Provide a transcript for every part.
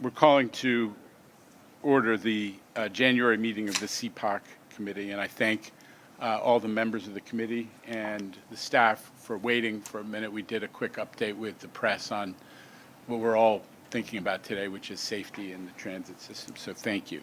We're calling to order the January meeting of the CPOC committee, and I thank all the members of the committee and the staff for waiting for a minute. We did a quick update with the press on what we're all thinking about today, which is safety in the transit system. So thank you.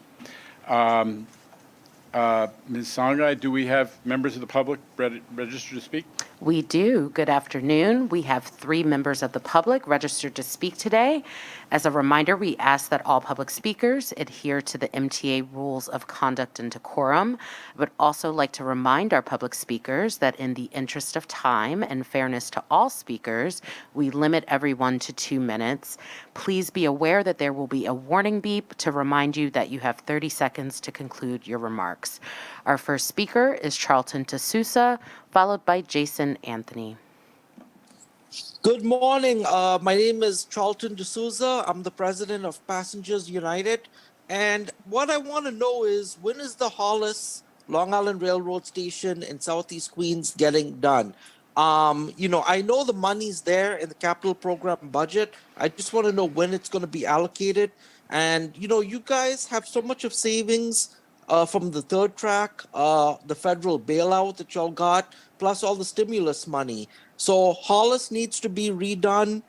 Ms. Songai, do we have members of the public registered to speak? We do. Good afternoon. We have 3 members of the public registered to speak today. As a reminder, we ask that all public speakers adhere to the MTA rules of conduct and decorum. I would also like to remind our public speakers that in the interest of time and fairness to all speakers, we limit everyone to 2 minutes. Please be aware that there will be a warning beep to remind you that you have 30 seconds to conclude your remarks. Our first speaker is Charlton D'Souza, followed by Jason Anthony. Good morning. My name is Charlton D'Souza. I'm the president of Passengers United. And what I want to know is, when is the Hollis Long Island Railroad Station in Southeast Queens getting done? I know the money's there in the capital program budget. I just want to know when it's going to be allocated. And, you guys have so much of savings from the third track, the federal bailout that y'all got, plus all the stimulus money. So Hollis needs to be redone.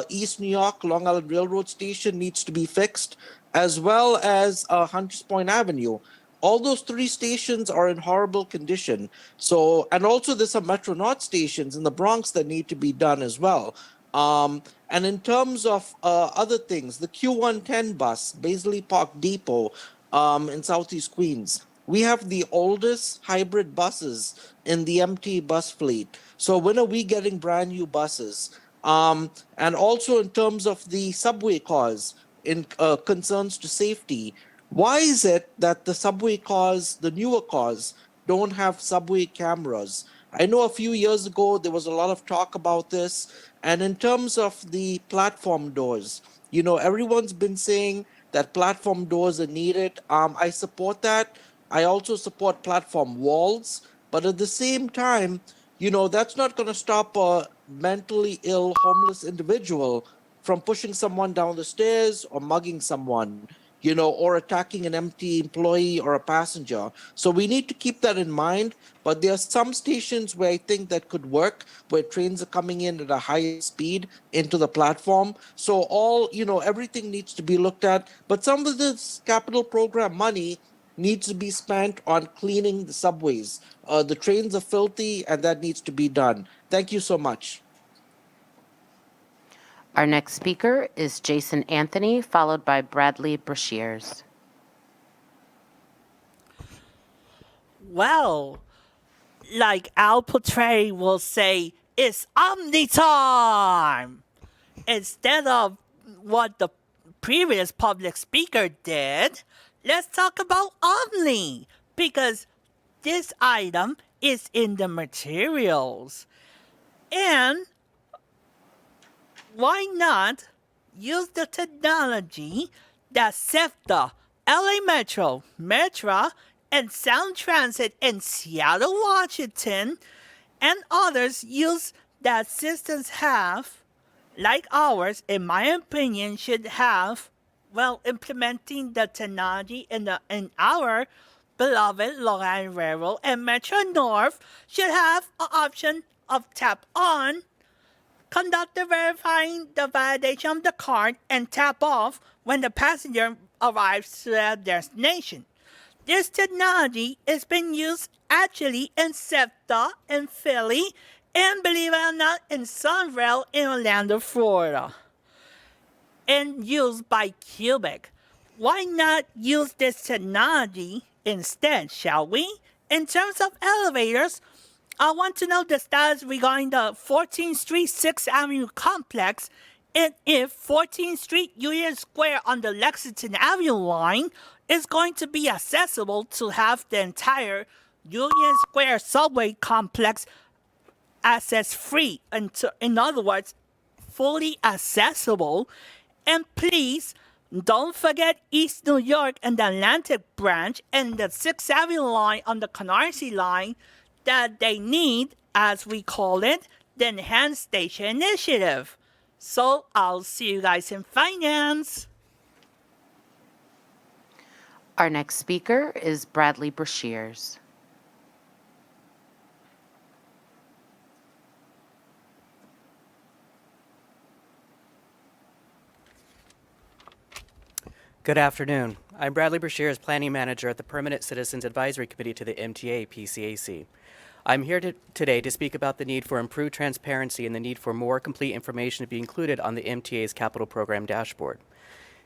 East New York Long Island Railroad Station needs to be fixed, as well as Hunters Point Avenue. All those 3 stations are in horrible condition. So, and also there's some Metro North stations in the Bronx that need to be done as well. And in terms of other things, the Q110 bus, Baisley Park Depot, in Southeast Queens, we have the oldest hybrid buses in the MTA bus fleet. So when are we getting brand new buses? And also in terms of the subway cars, in concerns to safety, why is it that the subway cars, the newer cars, don't have subway cameras? I know a few years ago there was a lot of talk about this. And in terms of the platform doors, everyone's been saying that platform doors are needed. I support that. I also support platform walls. But at the same time, that's not going to stop a mentally ill homeless individual from pushing someone down the stairs or mugging someone, or attacking an empty employee or a passenger. So we need to keep that in mind. But there are some stations where I think that could work, where trains are coming in at a high speed into the platform. So everything needs to be looked at. But some of this capital program money needs to be spent on cleaning the subways. The trains are filthy, and that needs to be done. Thank you so much. Our next speaker is Jason Anthony, followed by Bradley Brashears. Well, like Al Portray will say, it's Omni time! Instead of what the previous public speaker did, let's talk about Omni, because this item is in the materials. And why not use the technology that SEPTA, LA Metro, Metra, and Sound Transit in Seattle, Washington, and others use that systems have, like ours, in my opinion, should have, implementing the technology in our beloved Long Island Railroad and Metro North should have an option of tap on, conductor verifying the validation of the card, and tap off when the passenger arrives to their destination. This technology is being used actually in SEPTA in Philly, and believe it or not, in Sunrail in Orlando, Florida, and used by Cubic. Why not use this technology instead, shall we? In terms of elevators, I want to know the status regarding the 14th Street 6th Avenue complex, and if 14th Street Union Square on the Lexington Avenue line is going to be accessible to have the entire Union Square subway complex access free. In other words, fully accessible. And please, don't forget East New York and the Atlantic branch and the 6th Avenue line on the Canarsie line that they need, as we call it, the Enhanced Station Initiative. So I'll see you guys in finance. Our next speaker is Bradley Brashears. Good afternoon. I'm Bradley Brashears, Planning Manager at the Permanent Citizens Advisory Committee to the MTA PCAC. I'm here today to speak about the need for improved transparency and the need for more complete information to be included on the MTA's capital program dashboard.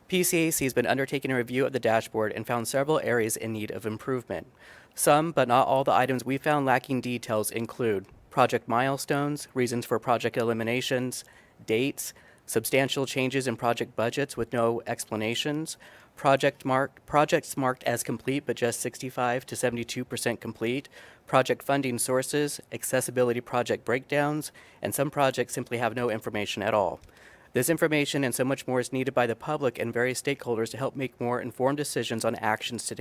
PCAC has been undertaking a review of the dashboard and found several areas in need of improvement. Some, but not all, the items we found lacking details include project milestones, reasons for project eliminations, dates, substantial changes in project budgets with no explanations, projects marked as complete but just 65 to 72% complete, project funding sources, accessibility project breakdowns, and some projects simply have no information at all. This information and so much more is needed by the public and various stakeholders to help make more informed decisions on actions to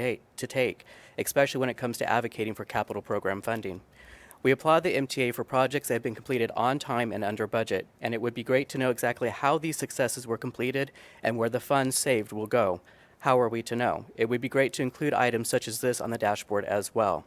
take, especially when it comes to advocating for capital program funding. We applaud the MTA for projects that have been completed on time and under budget, and it would be great to know exactly how these successes were completed and where the funds saved will go. How are we to know? It would be great to include items such as this on the dashboard as well.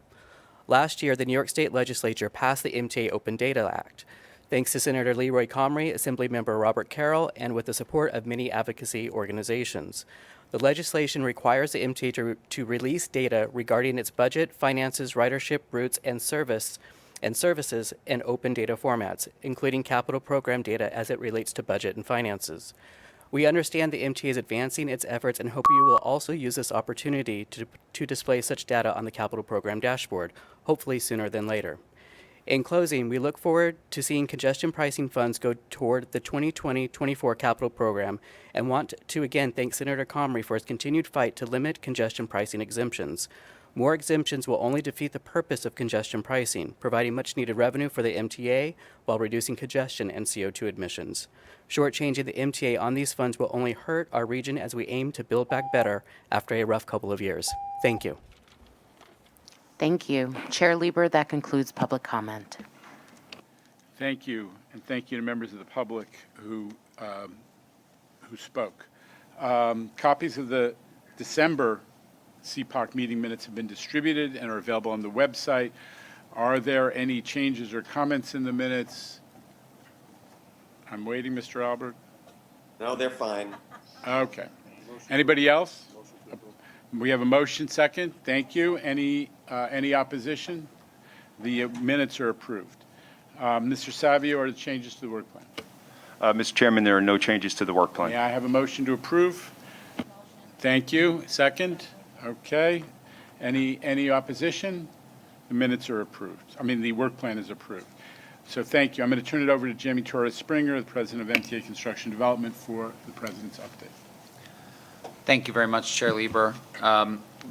Last year, the New York State Legislature passed the MTA Open Data Act. Thanks to Senator Leroy Comrie, Assemblymember Robert Carroll, and with the support of many advocacy organizations. The legislation requires the MTA to release data regarding its budget, finances, ridership, routes, and services in open data formats, including capital program data as it relates to budget and finances. We understand the MTA is advancing its efforts and hope you will also use this opportunity to display such data on the capital program dashboard, hopefully sooner than later. In closing, we look forward to seeing congestion pricing funds go toward the 2020-24 capital program and want to again thank Senator Comrie for his continued fight to limit congestion pricing exemptions. More exemptions will only defeat the purpose of congestion pricing, providing much-needed revenue for the MTA while reducing congestion and CO2 emissions. Shortchanging the MTA on these funds will only hurt our region as we aim to build back better after a rough couple of years. Thank you. Thank you. Chair Lieber, that concludes public comment. Thank you, and thank you to members of the public who spoke. Copies of the December CPOC meeting minutes have been distributed and are available on the website. Are there any changes or comments in the minutes? I'm waiting, Mr. Albert. No, they're fine. Okay. Anybody else? We have a motion second. Thank you. Any opposition? The minutes are approved. Mr. Savio, are the changes to the work plan? Mr. Chairman, there are no changes to the work plan. May I have a motion to approve? Thank you. Second? Okay. Any opposition? The minutes are approved. I mean, the work plan is approved. So thank you. I'm going to turn it over to Jamie Torres Springer, the President of MTA Construction Development, for the President's update. Thank you very much, Chair Lieber.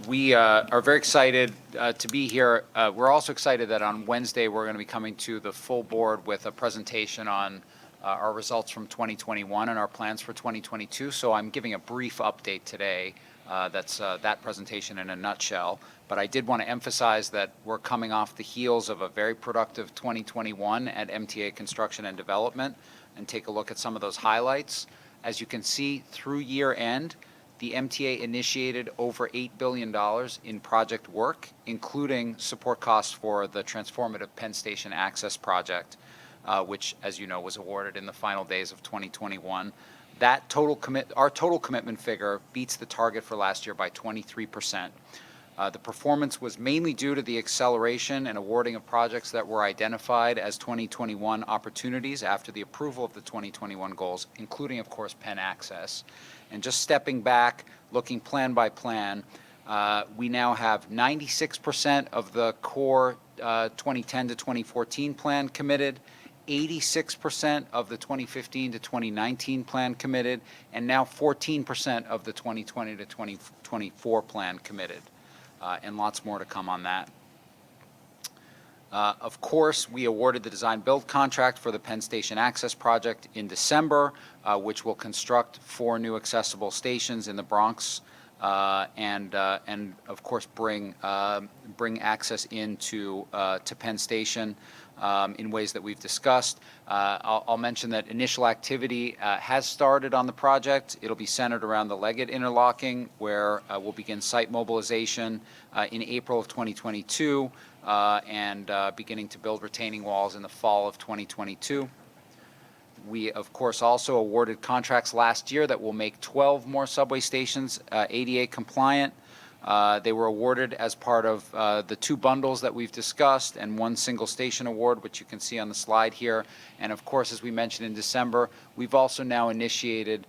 We are very excited to be here. We're also excited that on Wednesday we're going to be coming to the full board with a presentation on our results from 2021 and our plans for 2022. So I'm giving a brief update today. That's that presentation in a nutshell. But I did want to emphasize that we're coming off the heels of a very productive 2021 at MTA Construction and Development, and take a look at some of those highlights. As you can see, through year end, the MTA initiated over $8 billion in project work, including support costs for the transformative Penn Station Access Project, which, as you know, was awarded in the final days of 2021. That our total commitment figure beats the target for last year by 23%. The performance was mainly due to the acceleration and awarding of projects that were identified as 2021 opportunities after the approval of the 2021 goals, including, of course, Penn Access. And just stepping back, looking plan by plan, we now have 96% of the core 2010 to 2014 plan committed, 86% of the 2015 to 2019 plan committed, and now 14% of the 2020 to 2024 plan committed, and lots more to come on that. Of course, we awarded the design-build contract for the Penn Station Access Project in December, which will construct 4 new accessible stations in the Bronx and of course bring access into to Penn Station in ways that we've discussed. I'll mention that initial activity has started on the project. It'll be centered around the Leggett interlocking, where we'll begin site mobilization in April of 2022 and beginning to build retaining walls in the fall of 2022. We, of course, also awarded contracts last year that will make 12 more subway stations ADA compliant. They were awarded as part of the two bundles that we've discussed and one single station award, which you can see on the slide here. And of course, as we mentioned in December, we've also now initiated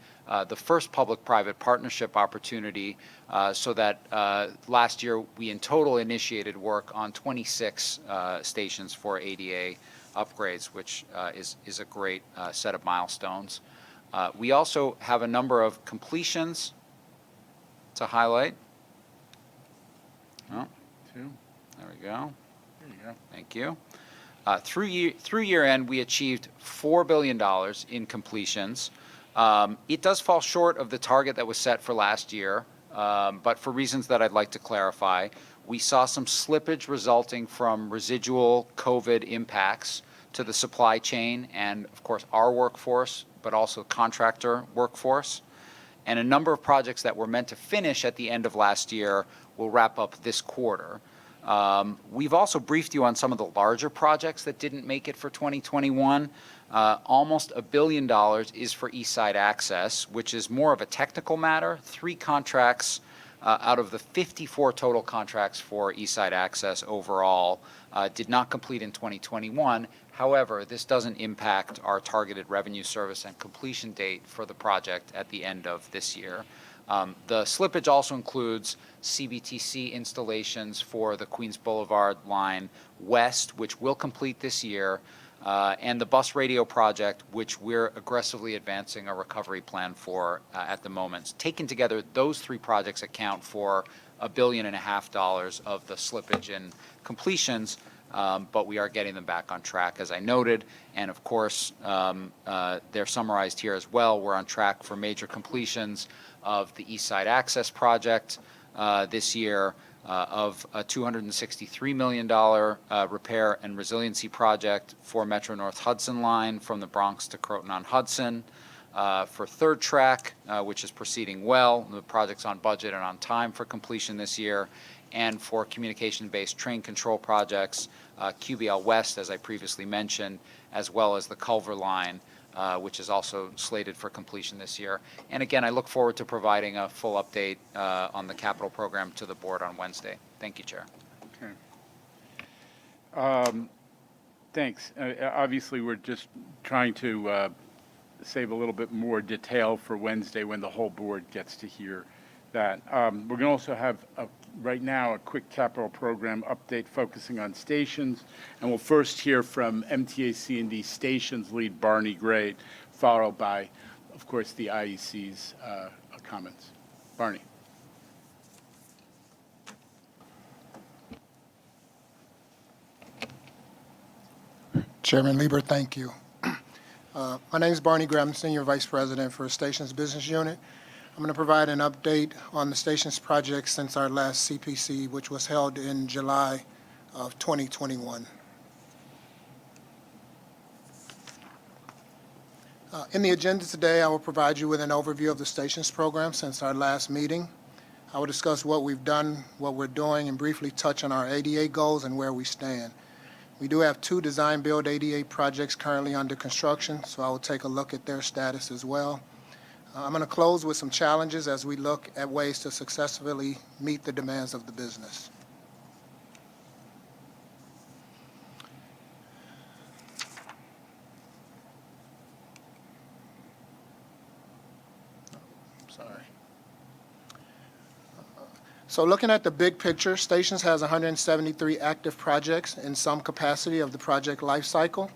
the first public-private partnership opportunity so that last year we in total initiated work on 26 stations for ADA upgrades, which is a great set of milestones. We also have a number of completions to highlight. Oh, Two. there we go. There you go. Thank you. Through year end, we achieved $4 billion in completions. It does fall short of the target that was set for last year, but for reasons that I'd like to clarify. We saw some slippage resulting from residual COVID impacts to the supply chain and, of course, our workforce, but also contractor workforce. And a number of projects that were meant to finish at the end of last year will wrap up this quarter. We've also briefed you on some of the larger projects that didn't make it for 2021. Almost $1 billion is for East Side Access, which is more of a technical matter. 3 contracts out of the 54 total contracts for East Side Access overall did not complete in 2021. However, this doesn't impact our targeted revenue service and completion date for the project at the end of this year. The slippage also includes CBTC installations for the Queens Boulevard line west, which will complete this year, and the bus radio project, which we're aggressively advancing a recovery plan for at the moment. Taken together, those 3 projects account for $1.5 billion of the slippage in completions, but we are getting them back on track, as I noted. And of course, they're summarized here as well. We're on track for major completions of the East Side Access project this year, of a $263 million repair and resiliency project for Metro North Hudson line from the Bronx to Croton-on-Hudson, for Third Track, which is proceeding well. The project's on budget and on time for completion this year, and for communication-based train control projects, QBL West, as I previously mentioned, as well as the Culver line, which is also slated for completion this year. And again, I look forward to providing a full update on the capital program to the board on Wednesday. Thank you, Chair. Okay. Thanks. Obviously, we're just trying to save a little bit more detail for Wednesday when the whole board gets to hear that. We're going to also have, right now, a quick capital program update focusing on stations. And we'll first hear from MTA C&D Stations lead Barney Gray, followed by, of course, the IEC's comments. Barney. Chairman Lieber, thank you. My name is Barney Gray. I'm Senior Vice President for Stations Business Unit. I'm going to provide an update on the stations project since our last CPC, which was held in July of 2021. In the agenda today, I will provide you with an overview of the stations program since our last meeting. I will discuss what we've done, what we're doing, and briefly touch on our ADA goals and where we stand. We do have 2 design-build ADA projects currently under construction, so I will take a look at their status as well. I'm going to close with some challenges as we look at ways to successfully meet the demands of the business. So looking at the big picture, Stations has 173 active projects in some capacity of the project life cycle.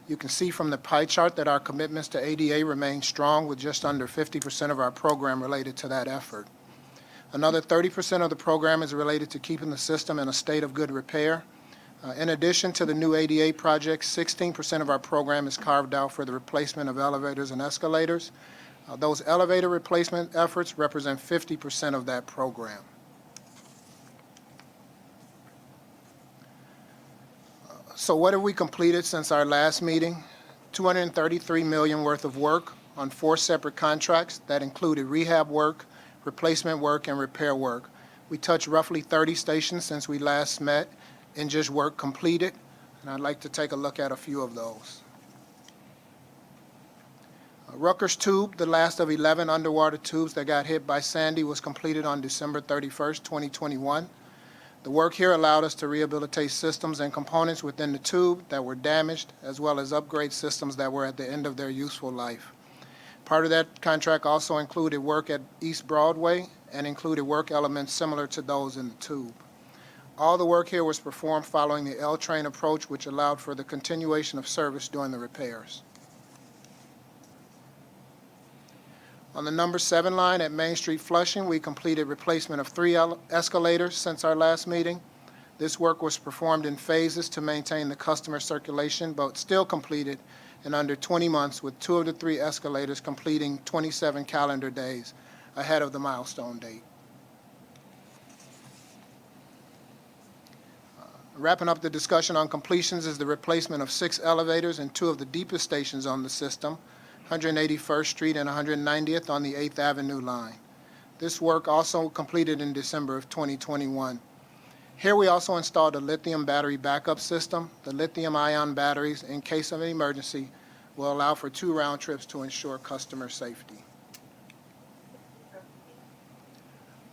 You can see from the pie chart that our commitments to ADA remain strong, with just under 50% of our program related to that effort. Another 30% of the program is related to keeping the system in a state of good repair. In addition to the new ADA projects, 16% of our program is carved out for the replacement of elevators and escalators. Those elevator replacement efforts represent 50% of that program. So what have we completed since our last meeting? $233 million worth of work on 4 separate contracts that included rehab work, replacement work, and repair work. We touched roughly 30 stations since we last met in just work completed, and I'd like to take a look at a few of those. Rutgers Tube, the last of 11 underwater tubes that got hit by Sandy, was completed on December 31st, 2021. The work here allowed us to rehabilitate systems and components within the tube that were damaged, as well as upgrade systems that were at the end of their useful life. Part of that contract also included work at East Broadway and included work elements similar to those in the tube. All the work here was performed following the L-train approach, which allowed for the continuation of service during the repairs. On the number 7 line at Main Street Flushing, we completed replacement of 3 escalators since our last meeting. This work was performed in phases to maintain the customer circulation, but still completed in under 20 months, with 2 of the 3 escalators completing 27 calendar days ahead of the milestone date. Wrapping up the discussion on completions is the replacement of 6 elevators in 2 of the deepest stations on the system, 181st Street and 190th on the 8th Avenue line. This work also completed in December of 2021. Here we also installed a lithium battery backup system. The lithium-ion batteries, in case of an emergency, will allow for 2 round trips to ensure customer safety.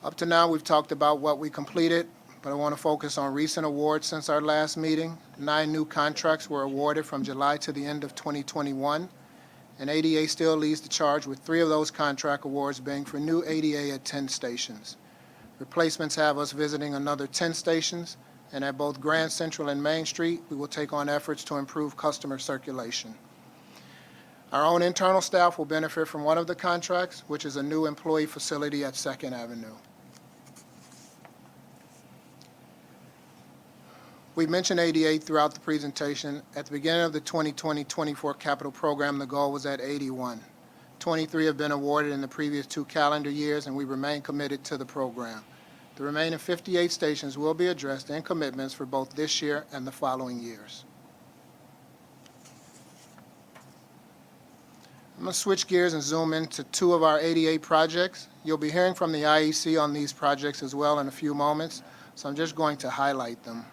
Up to now, we've talked about what we completed, but I want to focus on recent awards since our last meeting. 9 new contracts were awarded from July to the end of 2021. And ADA still leads the charge, with 3 of those contract awards being for new ADA at 10 stations. Replacements have us visiting another 10 stations, and at both Grand Central and Main Street, we will take on efforts to improve customer circulation. Our own internal staff will benefit from one of the contracts, which is a new employee facility at 2nd Avenue. We mentioned ADA throughout the presentation. At the beginning of the 2020-24 capital program, the goal was at 81. 23 have been awarded in the previous 2 calendar years, and we remain committed to the program. The remaining 58 stations will be addressed in commitments for both this year and the following years. I'm going to switch gears and zoom into 2 of our ADA projects. You'll be hearing from the IEC on these projects as well in a few moments, so I'm just going to highlight them.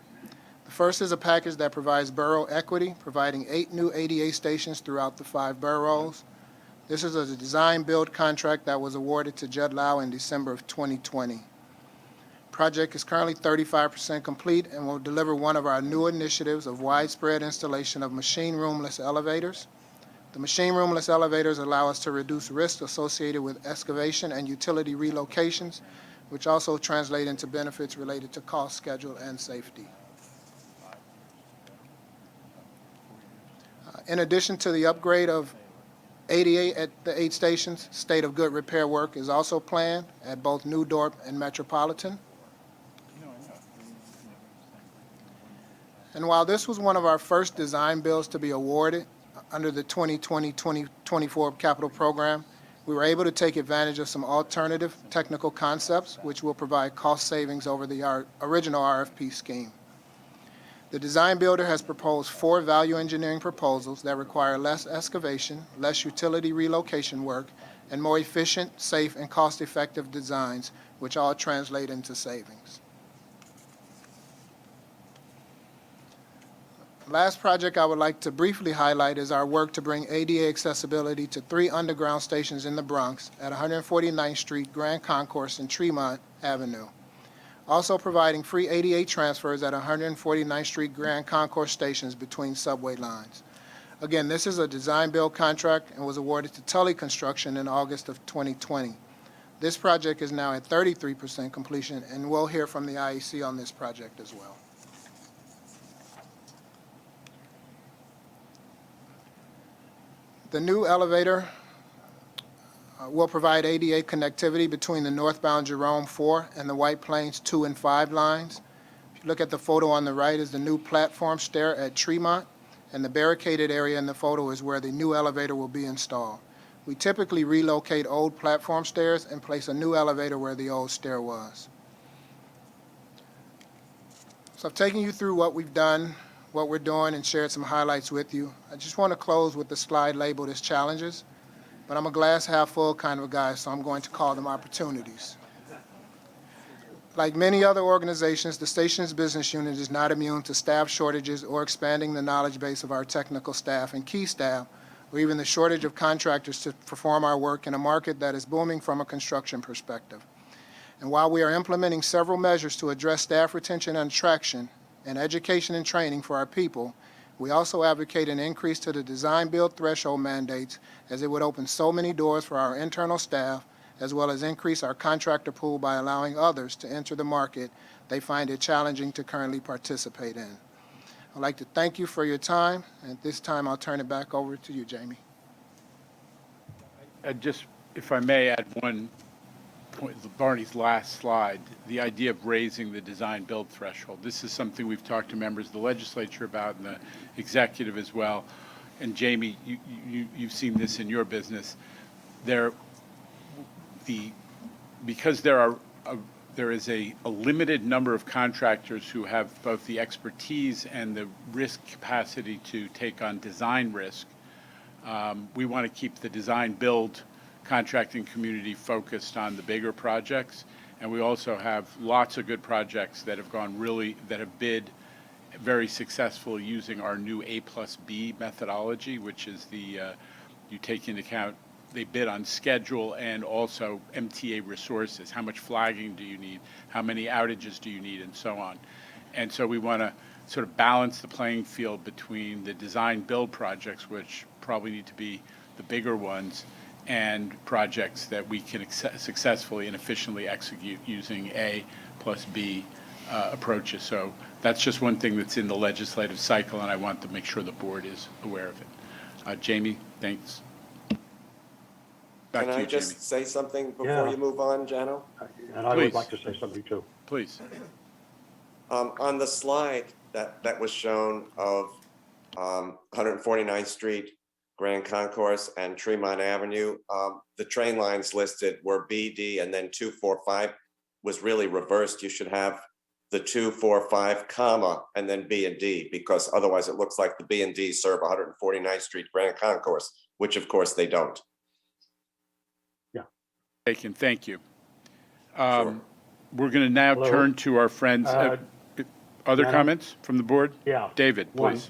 The first is a package that provides borough equity, providing 8 new ADA stations throughout the 5 boroughs. This is a design-build contract that was awarded to Judd Lau in December of 2020. The project is currently 35% complete and will deliver one of our new initiatives of widespread installation of machine roomless elevators. The machine roomless elevators allow us to reduce risk associated with excavation and utility relocations, which also translate into benefits related to cost, schedule, and safety. In addition to the upgrade of ADA at the 8 stations, state of good repair work is also planned at both New Dorp and Metropolitan. And while this was one of our first design builds to be awarded under the 2020-2024 capital program, we were able to take advantage of some alternative technical concepts which will provide cost savings over the original RFP scheme. The design builder has proposed 4 value engineering proposals that require less excavation, less utility relocation work, and more efficient, safe, and cost-effective designs, which all translate into savings. The last project I would like to briefly highlight is our work to bring ADA accessibility to 3 underground stations in the Bronx at 149th Street, Grand Concourse, and Tremont Avenue. Also providing free ADA transfers at 149th Street Grand Concourse stations between subway lines. Again, this is a design-build contract and was awarded to Tully Construction in August of 2020. This project is now at 33% completion, and we'll hear from the IEC on this project as well. The new elevator will provide ADA connectivity between the northbound Jerome 4 and the White Plains 2 and 5 lines. If you look at the photo on the right is the new platform stair at Tremont, and the barricaded area in the photo is where the new elevator will be installed. We typically relocate old platform stairs and place a new elevator where the old stair was. So I've taken you through what we've done, what we're doing, and shared some highlights with you. I just want to close with the slide labeled as challenges, but I'm a glass half full kind of a guy, so I'm going to call them opportunities. Like many other organizations, the station's business unit is not immune to staff shortages or expanding the knowledge base of our technical staff and key staff, or even the shortage of contractors to perform our work in a market that is booming from a construction perspective. And while we are implementing several measures to address staff retention and attraction and education and training for our people, we also advocate an increase to the design-build threshold mandates, as it would open so many doors for our internal staff, as well as increase our contractor pool by allowing others to enter the market they find it challenging to currently participate in. I'd like to thank you for your time, and at this time I'll turn it back over to you, Jamie. Just, if I may add one point, Barney's last slide, the idea of raising the design-build threshold. This is something we've talked to members of the legislature about and the executive as well. And Jamie, you've seen this in your business. Because there is a limited number of contractors who have both the expertise and the risk capacity to take on design risk, we want to keep the design-build contracting community focused on the bigger projects, and we also have lots of good projects that have bid very successful using our new A+B methodology, which is you take into account they bid on schedule and also MTA resources. How much flagging do you need? How many outages do you need, and so on. And so we want to sort of balance the playing field between the design-build projects, which probably need to be the bigger ones, and projects that we can successfully and efficiently execute using A+B approaches. So that's just one thing that's in the legislative cycle, and I want to make sure the board is aware of it. Jamie, thanks. Back Can to I you, just Jamie. say something before Yeah. you move on, Jano? And I Please. would like to say something too. Please. On the slide that was shown of 149th Street, Grand Concourse, and Tremont Avenue, the train lines listed were B, D, and then 2, 4, 5 was really reversed. You should have the 2, 4, 5, comma, and then B and D, because otherwise it looks like the B and D serve 149th Street, Grand Concourse, which of course they don't. Taken, thank you. Sure. We're going to now Hello? turn to our friends. Other Jano? comments from the board? Yeah. David, One. please.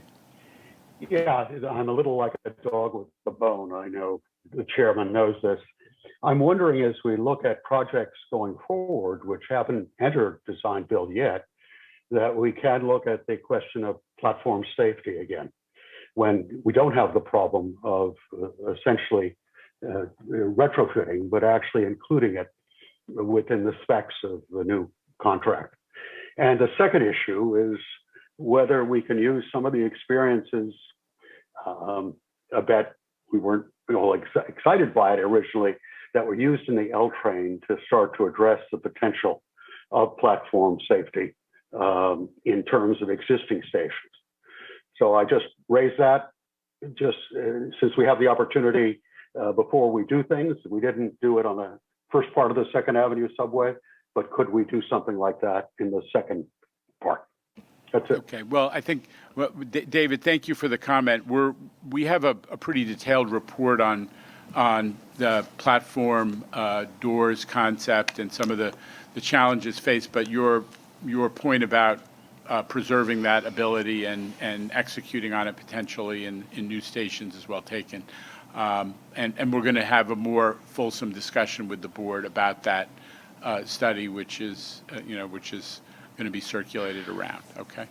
Yeah, I'm a little like a dog with a bone. I know the chairman knows this. I'm wondering, as we look at projects going forward, which haven't entered design build yet, that we can look at the question of platform safety again, when we don't have the problem of essentially retrofitting, but actually including it within the specs of the new contract. And the second issue is whether we can use some of the experiences. I bet we weren't excited by it originally, that were used in the L train to start to address the potential of platform safety in terms of existing stations. So I just raised that just since we have the opportunity before we do things. We didn't do it on the first part of the Second Avenue subway, but could we do something like that in the second part? That's it. Okay, well, I think, David, thank you for the comment. We have a pretty detailed report on the platform doors concept and some of the challenges faced, but your point about preserving that ability and executing on it potentially in new stations is well taken. And we're going to have a more fulsome discussion with the board about that study, which is going to be circulated around, okay?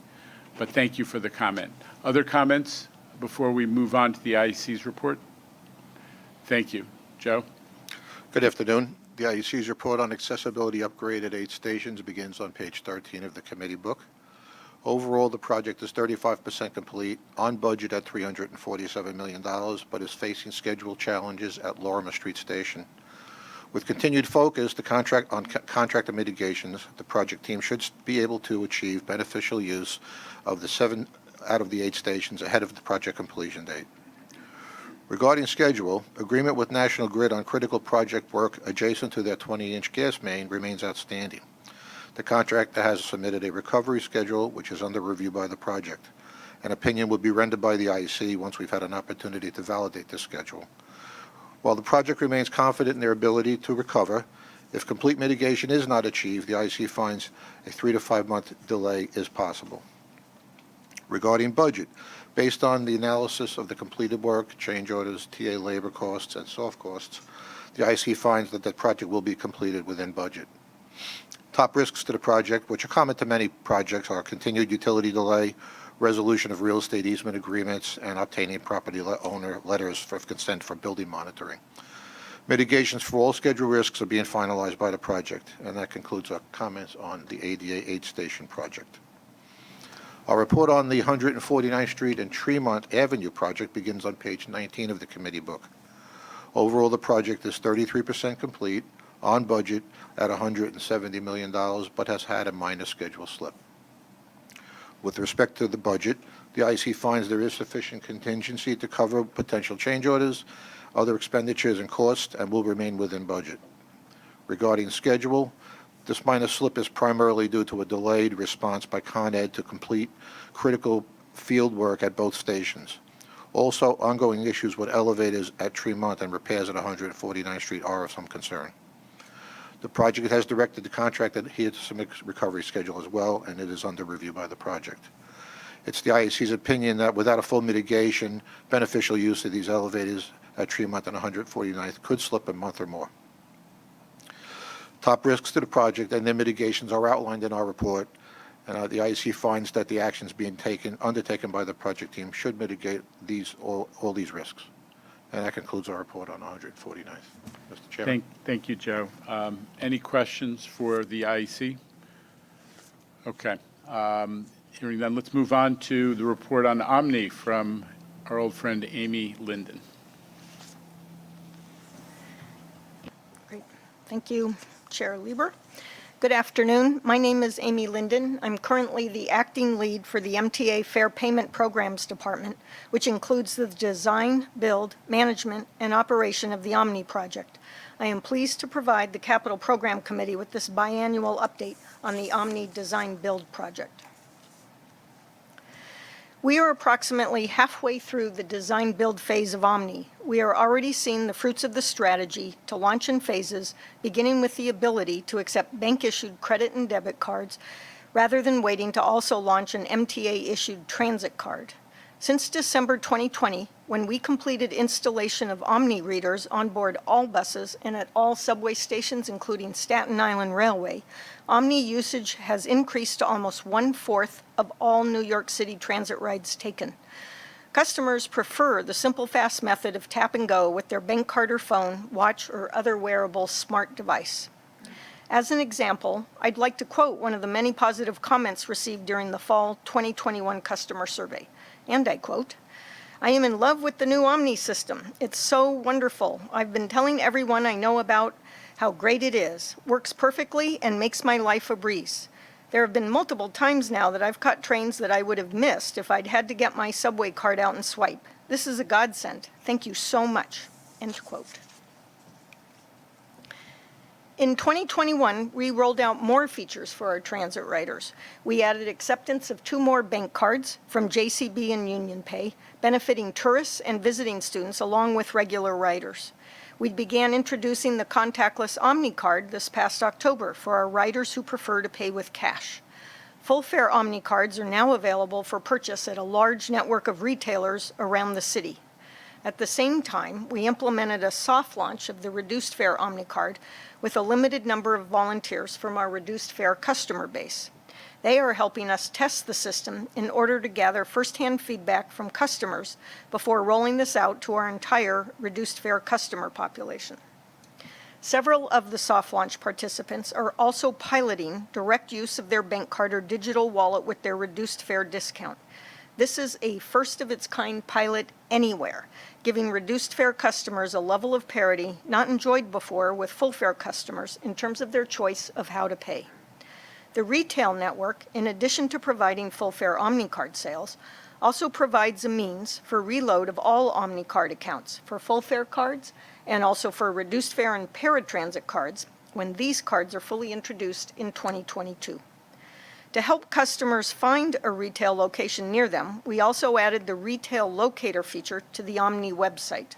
But thank you for the comment. Other comments before we move on to the IEC's report? Thank you. Joe? Good afternoon. The IEC's report on accessibility upgrade at 8 stations begins on page 13 of the committee book. Overall, the project is 35% complete, on budget at $347 million, but is facing schedule challenges at Lorimer Street Station. With continued focus on contractor mitigations, the project team should be able to achieve beneficial use of the 7 out of the 8 stations ahead of the project completion date. Regarding schedule, agreement with National Grid on critical project work adjacent to their 20-inch gas main remains outstanding. The contractor has submitted a recovery schedule, which is under review by the project. An opinion will be rendered by the IEC once we've had an opportunity to validate this schedule. While the project remains confident in their ability to recover, if complete mitigation is not achieved, the IEC finds a 3 to 5 month delay is possible. Regarding budget, based on the analysis of the completed work, change orders, TA labor costs, and soft costs, the IEC finds that the project will be completed within budget. Top risks to the project, which are common to many projects, are continued utility delay, resolution of real estate easement agreements, and obtaining property owner letters for consent for building monitoring. Mitigations for all schedule risks are being finalized by the project, and that concludes our comments on the ADA 8 station project. Our report on the 149th Street and Tremont Avenue project begins on page 19 of the committee book. Overall, the project is 33% complete, on budget at $170 million, but has had a minor schedule slip. With respect to the budget, the IEC finds there is sufficient contingency to cover potential change orders, other expenditures and costs, and will remain within budget. Regarding schedule, this minor slip is primarily due to a delayed response by Con Ed to complete critical field work at both stations. Also, ongoing issues with elevators at Tremont and repairs at 149th Street are of some concern. The project has directed the contractor to adhere to some recovery schedule as well, and it is under review by the project. It's the IEC's opinion that without a full mitigation, beneficial use of these elevators at Tremont and 149th could slip a month or more. Top risks to the project and their mitigations are outlined in our report, and the IEC finds that the actions being undertaken by the project team should mitigate all these risks. And that concludes our report on 149th. Mr. Chairman. Thank you, Joe. Any questions for the IEC? Okay. Hearing none, let's move on to the report on Omni from our old friend Amy Linden. Great. Thank you, Chair Lieber. Good afternoon. My name is Amy Linden. I'm currently the acting lead for the MTA Fair Payment Programs Department, which includes the design, build, management, and operation of the Omni project. I am pleased to provide the Capital Program Committee with this biannual update on the Omni Design Build project. We are approximately halfway through the design build phase of Omni. We are already seeing the fruits of the strategy to launch in phases, beginning with the ability to accept bank-issued credit and debit cards, rather than waiting to also launch an MTA-issued transit card. Since December 2020, when we completed installation of Omni readers on board all buses and at all subway stations, including Staten Island Railway, Omni usage has increased to almost 1/4 of all New York City transit rides taken. Customers prefer the simple, fast method of tap and go with their bank card or phone, watch, or other wearable smart device. As an example, I'd like to quote one of the many positive comments received during the fall 2021 customer survey. And I quote, "I am in love with the new Omni system. It's so wonderful. I've been telling everyone I know about how great it is. Works perfectly and makes my life a breeze. There have been multiple times now that I've caught trains that I would have missed if I'd had to get my subway card out and swipe. This is a godsend. Thank you so much." End quote. In 2021, we rolled out more features for our transit riders. We added acceptance of 2 more bank cards from JCB and Union Pay, benefiting tourists and visiting students along with regular riders. We began introducing the contactless Omni card this past October for our riders who prefer to pay with cash. Full fare Omni cards are now available for purchase at a large network of retailers around the city. At the same time, we implemented a soft launch of the reduced fare Omni card with a limited number of volunteers from our reduced fare customer base. They are helping us test the system in order to gather firsthand feedback from customers before rolling this out to our entire reduced fare customer population. Several of the soft launch participants are also piloting direct use of their bank card or digital wallet with their reduced fare discount. This is a first-of-its-kind pilot anywhere, giving reduced fare customers a level of parity not enjoyed before with full fare customers in terms of their choice of how to pay. The retail network, in addition to providing full fare Omni card sales, also provides a means for reload of all OmniCard accounts for full fare cards and also for reduced fare and paratransit cards when these cards are fully introduced in 2022. To help customers find a retail location near them, we also added the retail locator feature to the Omni website.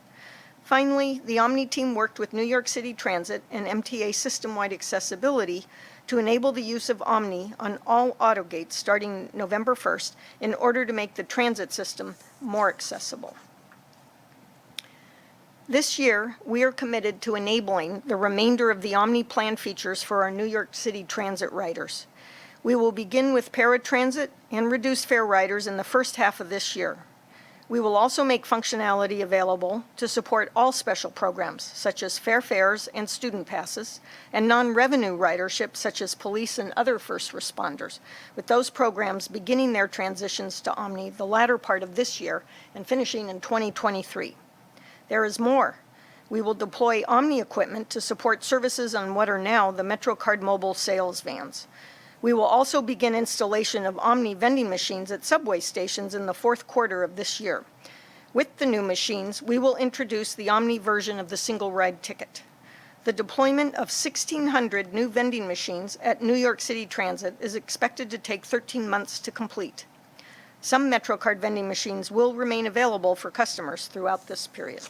Finally, the Omni team worked with New York City Transit and MTA system-wide accessibility to enable the use of Omni on all auto gates starting November 1st in order to make the transit system more accessible. This year, we are committed to enabling the remainder of the Omni plan features for our New York City Transit riders. We will begin with paratransit and reduced fare riders in the first half of this year. We will also make functionality available to support all special programs, such as fare fares and student passes, and non-revenue ridership, such as police and other first responders, with those programs beginning their transitions to Omni the latter part of this year and finishing in 2023. There is more. We will deploy Omni equipment to support services on what are now the MetroCard mobile sales vans. We will also begin installation of Omni vending machines at subway stations in the fourth quarter of this year. With the new machines, we will introduce the Omni version of the single ride ticket. The deployment of 1,600 new vending machines at New York City Transit is expected to take 13 months to complete. Some MetroCard vending machines will remain available for customers throughout this period.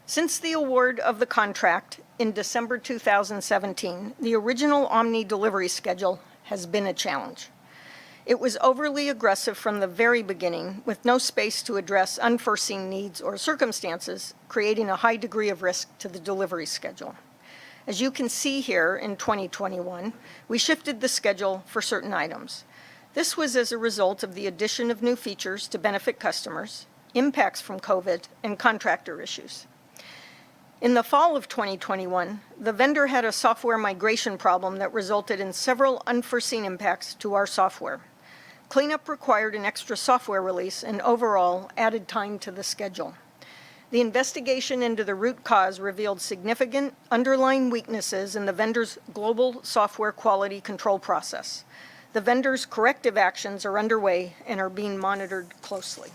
Since the award of the contract in December 2017, the original Omni delivery schedule has been a challenge. It was overly aggressive from the very beginning, with no space to address unforeseen needs or circumstances, creating a high degree of risk to the delivery schedule. As you can see here in 2021, we shifted the schedule for certain items. This was as a result of the addition of new features to benefit customers, impacts from COVID, and contractor issues. In the fall of 2021, the vendor had a software migration problem that resulted in several unforeseen impacts to our software. Cleanup required an extra software release and overall added time to the schedule. The investigation into the root cause revealed significant underlying weaknesses in the vendor's global software quality control process. The vendor's corrective actions are underway and are being monitored closely.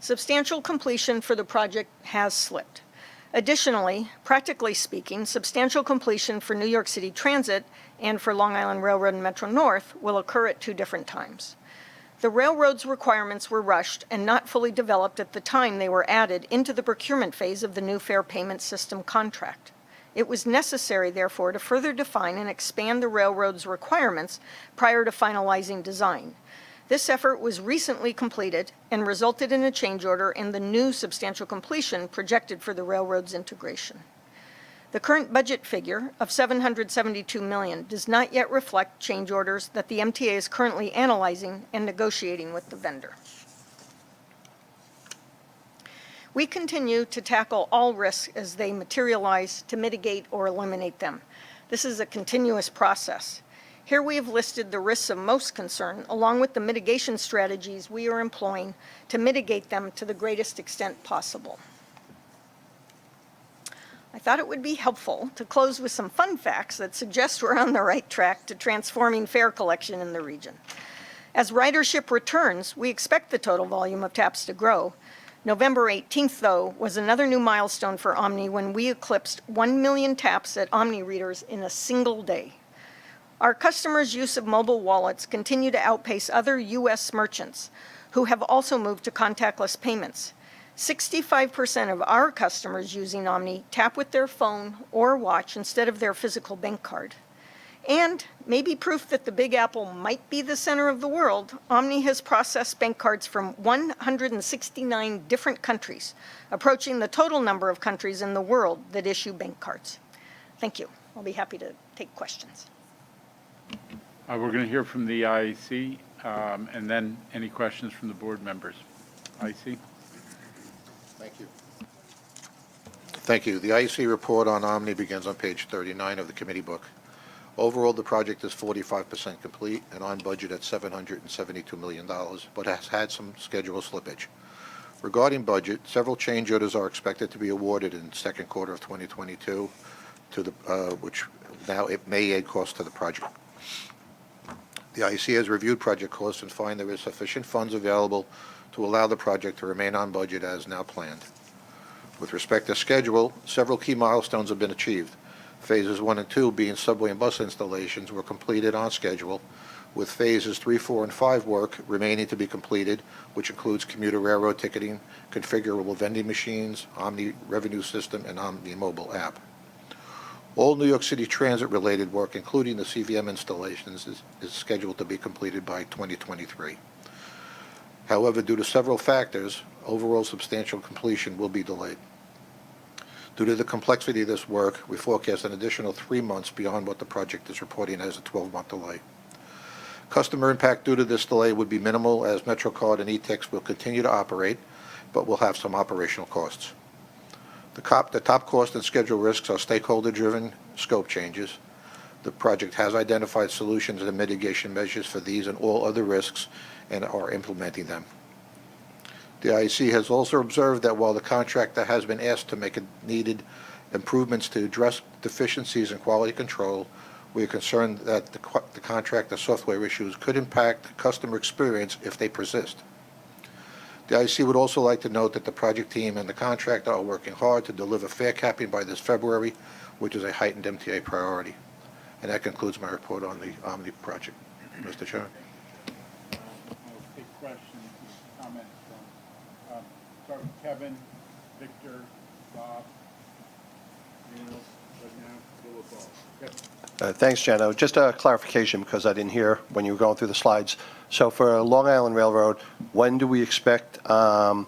Substantial completion for the project has slipped. Additionally, practically speaking, substantial completion for New York City Transit and for Long Island Railroad and Metro North will occur at 2 different times. The railroad's requirements were rushed and not fully developed at the time they were added into the procurement phase of the new fare payment system contract. It was necessary, therefore, to further define and expand the railroad's requirements prior to finalizing design. This effort was recently completed and resulted in a change order and the new substantial completion projected for the railroad's integration. The current budget figure of $772 million does not yet reflect change orders that the MTA is currently analyzing and negotiating with the vendor. We continue to tackle all risks as they materialize to mitigate or eliminate them. This is a continuous process. Here we have listed the risks of most concern, along with the mitigation strategies we are employing to mitigate them to the greatest extent possible. I thought it would be helpful to close with some fun facts that suggest we're on the right track to transforming fare collection in the region. As ridership returns, we expect the total volume of taps to grow. November 18th, though, was another new milestone for Omni when we eclipsed 1 million taps at Omni readers in a single day. Our customers' use of mobile wallets continue to outpace other U.S. merchants who have also moved to contactless payments. 65% of our customers using Omni tap with their phone or watch instead of their physical bank card. And maybe proof that the Big Apple might be the center of the world, Omni has processed bank cards from 169 different countries, approaching the total number of countries in the world that issue bank cards. Thank you. I'll be happy to take questions. We're going to hear from the IEC, and then any questions from the board members. IEC? Thank you. Thank you. The IEC report on Omni begins on page 39 of the committee book. Overall, the project is 45% complete and on budget at $772 million, but has had some schedule slippage. Regarding budget, several change orders are expected to be awarded in the second quarter of 2022, which now it may add cost to the project. The IEC has reviewed project costs and find there is sufficient funds available to allow the project to remain on budget as now planned. With respect to schedule, several key milestones have been achieved. Phases 1 and 2, being subway and bus installations, were completed on schedule, with phases 3, 4, and 5 work remaining to be completed, which includes commuter railroad ticketing, configurable vending machines, Omni revenue system, and Omni mobile app. All New York City transit-related work, including the CVM installations, is scheduled to be completed by 2023. However, due to several factors, overall substantial completion will be delayed. Due to the complexity of this work, we forecast an additional 3 months beyond what the project is reporting as a 12-month delay. Customer impact due to this delay would be minimal, as MetroCard and e-Tex will continue to operate, but will have some operational costs. The top cost and schedule risks are stakeholder-driven scope changes. The project has identified solutions and mitigation measures for these and all other risks and are implementing them. The IEC has also observed that while the contractor has been asked to make needed improvements to address deficiencies in quality control, we are concerned that the contractor software issues could impact customer experience if they persist. The IEC would also like to note that the project team and the contractor are working hard to deliver fare capping by this February, which is a heightened MTA priority. And that concludes my report on the Omni project. Mr. Chairman. I'll take questions and comments from, start with Kevin, Victor, Bob, Neil, but now Bill with Bob. Kevin. Thanks, Jenna. Just a clarification, because I didn't hear when you were going through the slides. So for Long Island Railroad, when do we expect the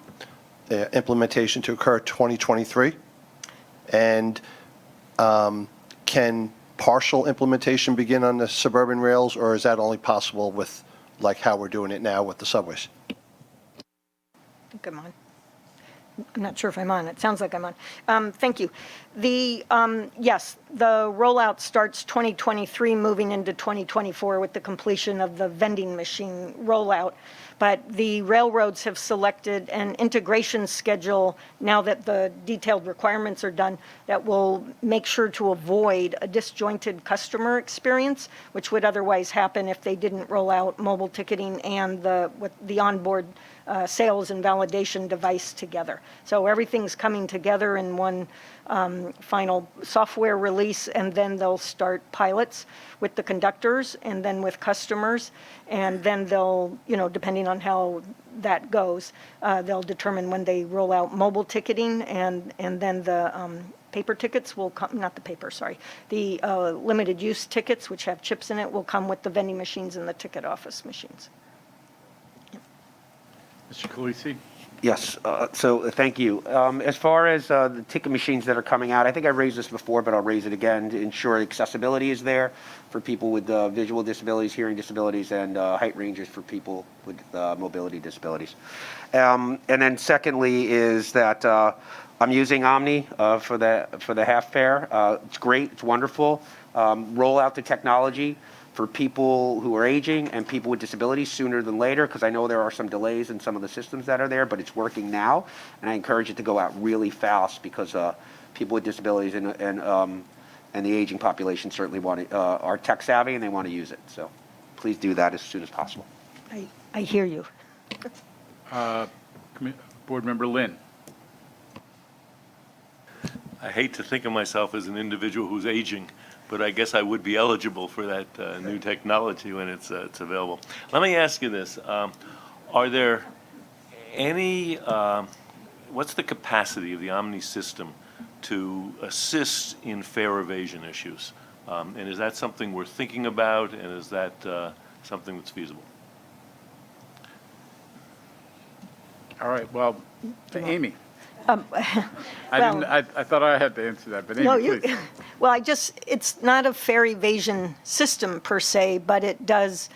implementation to occur? 2023? And can partial implementation begin on the suburban rails, or is that only possible with like how we're doing it now with the subways? I think I'm on. I'm not sure if I'm on. It sounds like I'm on. Thank you. Yes, the rollout starts 2023, moving into 2024 with the completion of the vending machine rollout. But the railroads have selected an integration schedule now that the detailed requirements are done that will make sure to avoid a disjointed customer experience, which would otherwise happen if they didn't roll out mobile ticketing and the onboard sales and validation device together. So everything's coming together in one final software release, and then they'll start pilots with the conductors and then with customers, and then they'll, depending on how that goes, they'll determine when they roll out mobile ticketing, and then the paper tickets will come, not the paper, sorry, the limited use tickets, which have chips in it, will come with the vending machines and the ticket office machines. Mr. Calisi? Yes, so thank you. As far as the ticket machines that are coming out, I think I raised this before, but I'll raise it again to ensure accessibility is there for people with visual disabilities, hearing disabilities, and height ranges for people with mobility disabilities. And then secondly is that I'm using Omni for the half fare. It's great, it's wonderful. Roll out the technology for people who are aging and people with disabilities sooner than later, because I know there are some delays in some of the systems that are there, but it's working now, and I encourage it to go out really fast because people with disabilities and the aging population certainly are tech savvy and they want to use it. So please do that as soon as possible. I hear you. Board Member Lynn. I hate to think of myself as an individual who's aging, but I guess I would be eligible for that new technology when it's available. Let me ask you this. Are there any, what's the capacity of the Omni system to assist in fare evasion issues? And is that something we're thinking about, and is that something that's feasible? All right, well, Amy. Well, I thought I had to answer that, but Amy, no, please. well, it's not a fare evasion system per se, but it does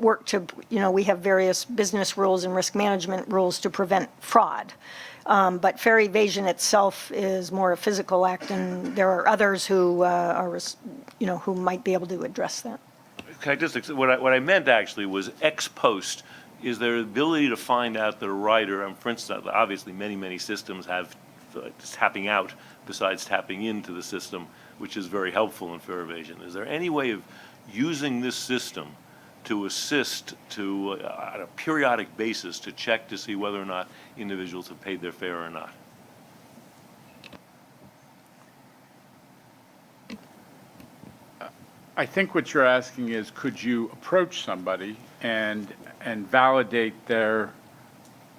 work to, we have various business rules and risk management rules to prevent fraud. But fare evasion itself is more a physical act, and there are others who who might be able to address that. Can I just, what I meant actually was ex post. Is there ability to find out that a rider, for instance, obviously many systems have tapping out besides tapping into the system, which is very helpful in fare evasion. Is there any way of using this system to assist to, on a periodic basis, to check to see whether or not individuals have paid their fare or not? I think what you're asking is, could you approach somebody and validate their,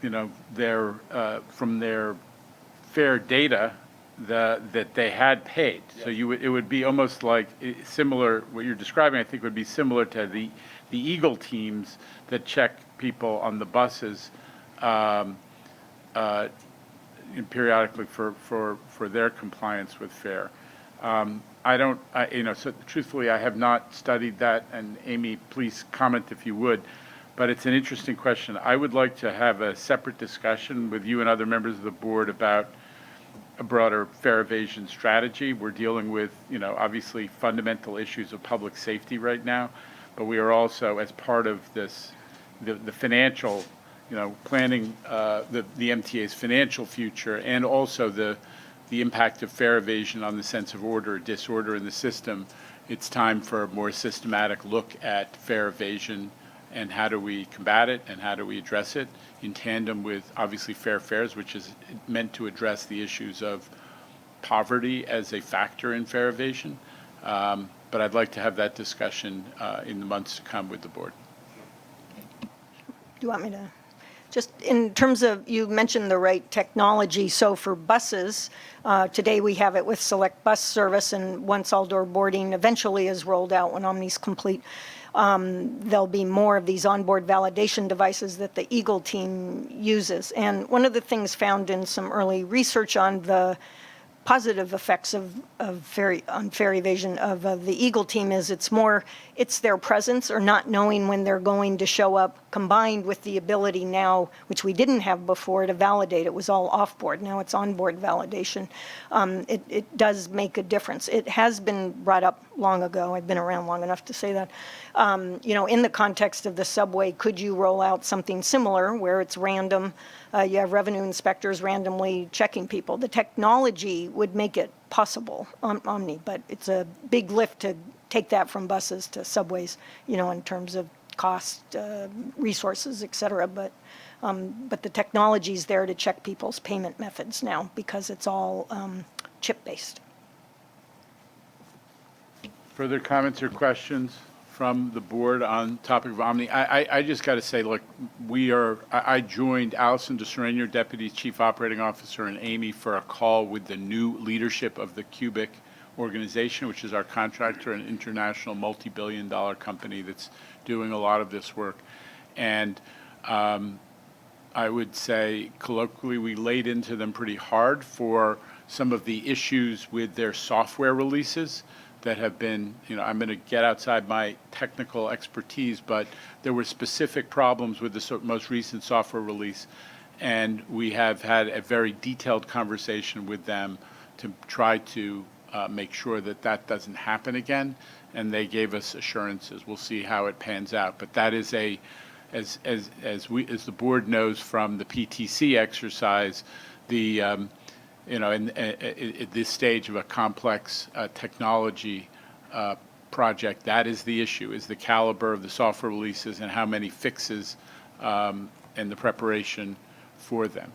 from their fare data, that they had paid? So it would be almost like similar, what you're describing, I think would be similar to the Eagle teams that check people on the buses periodically for their compliance with fare. So truthfully, I have not studied that, and Amy, please comment if you would, but it's an interesting question. I would like to have a separate discussion with you and other members of the board about a broader fare evasion strategy. We're dealing with, obviously fundamental issues of public safety right now, but we are also, as part of this, the financial, planning the MTA's financial future, and also the impact of fare evasion on the sense of order or disorder in the system. It's time for a more systematic look at fare evasion and how do we combat it and how do we address it in tandem with, obviously, fair fares, which is meant to address the issues of poverty as a factor in fare evasion. But I'd like to have that discussion in the months to come with the board. Do you want me to? Just in terms of, you mentioned the right technology. So for buses, today we have it with Select Bus Service, and once all-door boarding eventually is rolled out, when Omni's complete, there'll be more of these onboard validation devices that the Eagle team uses. And one of the things found in some early research on the positive effects on fare evasion of the Eagle team is it's their presence or not knowing when they're going to show up, combined with the ability now, which we didn't have before, to validate. It was all off-board. Now it's on-board validation. It does make a difference. It has been brought up long ago. I've been around long enough to say that. In the context of the subway, could you roll out something similar where it's random? You have revenue inspectors randomly checking people. The technology would make it possible on Omni, but it's a big lift to take that from buses to subways, in terms of cost, resources, et cetera. But the technology's there to check people's payment methods now because it's all chip-based. Further comments or questions from the board on topic of Omni? I just got to say, look, I joined Allison DeSerenior, Deputy Chief Operating Officer, and Amy for a call with the new leadership of the Cubic organization, which is our contractor, an international multi-billion-dollar company that's doing a lot of this work. And I would say, colloquially, we laid into them pretty hard for some of the issues with their software releases that have been, I'm going to get outside my technical expertise, but there were specific problems with the most recent software release, and we have had a very detailed conversation with them to try to make sure that that doesn't happen again, and they gave us assurances. We'll see how it pans out, but that is as the board knows from the PTC exercise, at this stage of a complex technology project, that is the issue, is the caliber of the software releases and how many fixes and the preparation for them.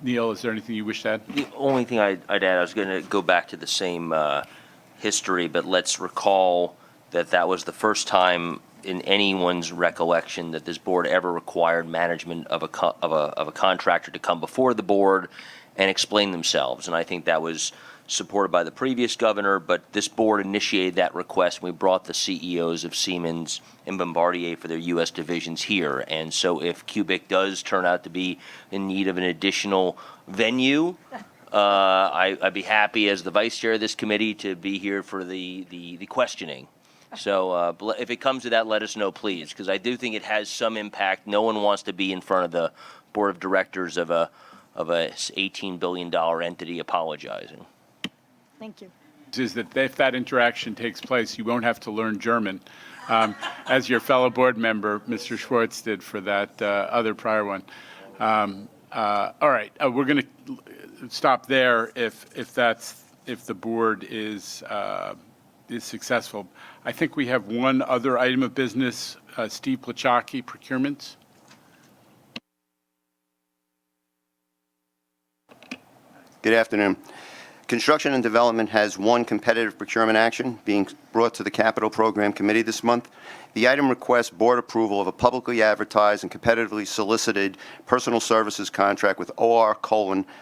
Neil, is there anything you wish to add? The only thing I'd add, I was going to go back to the same history, but let's recall that was the first time in anyone's recollection that this board ever required management of a contractor to come before the board and explain themselves. And I think that was supported by the previous governor, but this board initiated that request. We brought the CEOs of Siemens and Bombardier for their U.S. divisions here. And so if Cubic does turn out to be in need of an additional venue, I'd be happy as the vice chair of this committee to be here for the questioning. So if it comes to that, let us know, please, because I do think it has some impact. No one wants to be in front of the board of directors of a $18 billion entity apologizing. Thank you. Is that if that interaction takes place, you won't have to learn German, as your fellow board member, Mr. Schwartz, did for that other prior one. All right, we're going to stop there if the board is is successful. I think we have one other item of business, Steve Plachaki, procurements. Good afternoon. Construction and Development has one competitive procurement action being brought to the Capital Program Committee this month. The item requests board approval of a publicly advertised and competitively solicited personal services contract with OR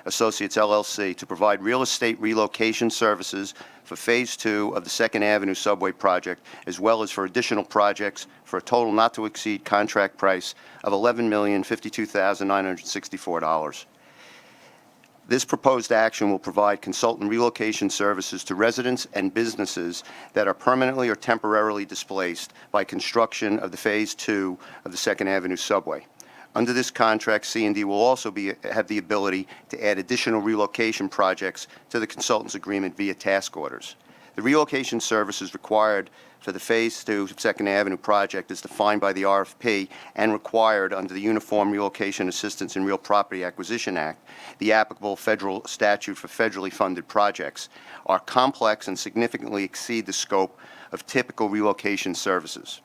Associates LLC to provide real estate relocation services for Phase 2 of the 2nd Avenue Subway project, as well as for additional projects for a total not to exceed contract price of $11,052,964. This proposed action will provide consultant relocation services to residents and businesses that are permanently or temporarily displaced by construction of the Phase 2 of the 2nd Avenue Subway. Under this contract, C&D will also have the ability to add additional relocation projects to the consultant's agreement via task orders. The relocation services required for the Phase 2 2nd Avenue project is defined by the RFP and required under the Uniform Relocation Assistance and Real Property Acquisition Act, the applicable federal statute for federally funded projects, are complex and significantly exceed the scope of typical relocation services.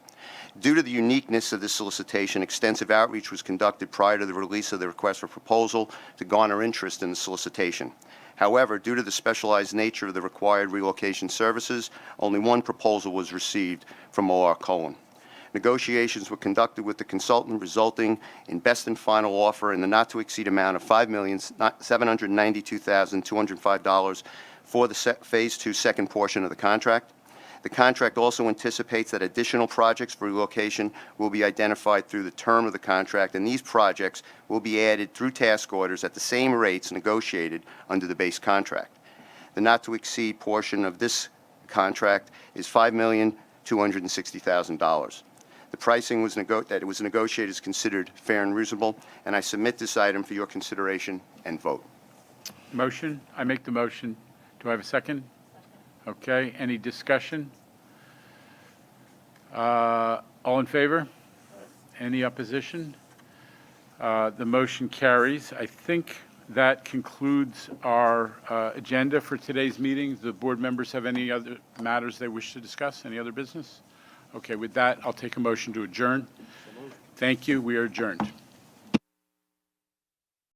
Due to the uniqueness of this solicitation, extensive outreach was conducted prior to the release of the request for proposal to garner interest in the solicitation. However, due to the specialized nature of the required relocation services, only one proposal was received from OR Negotiations were conducted with the consultant, resulting in best and final offer in the not-to-exceed amount of $5,792,205 for the Phase 2 second portion of the contract. The contract also anticipates that additional projects for relocation will be identified through the term of the contract, and these projects will be added through task orders at the same rates negotiated under the base contract. The not-to-exceed portion of this contract is $5,260,000. The pricing that was negotiated is considered fair and reasonable, and I submit this item for your consideration and vote. Motion? I make the motion. Do I have a second? Okay, any discussion? All in favor? Any opposition? The motion carries. I think that concludes our agenda for today's meeting. Do the board members have any other matters they wish to discuss? Any other business? Okay, with that, I'll take a motion to adjourn. Thank you. We are adjourned.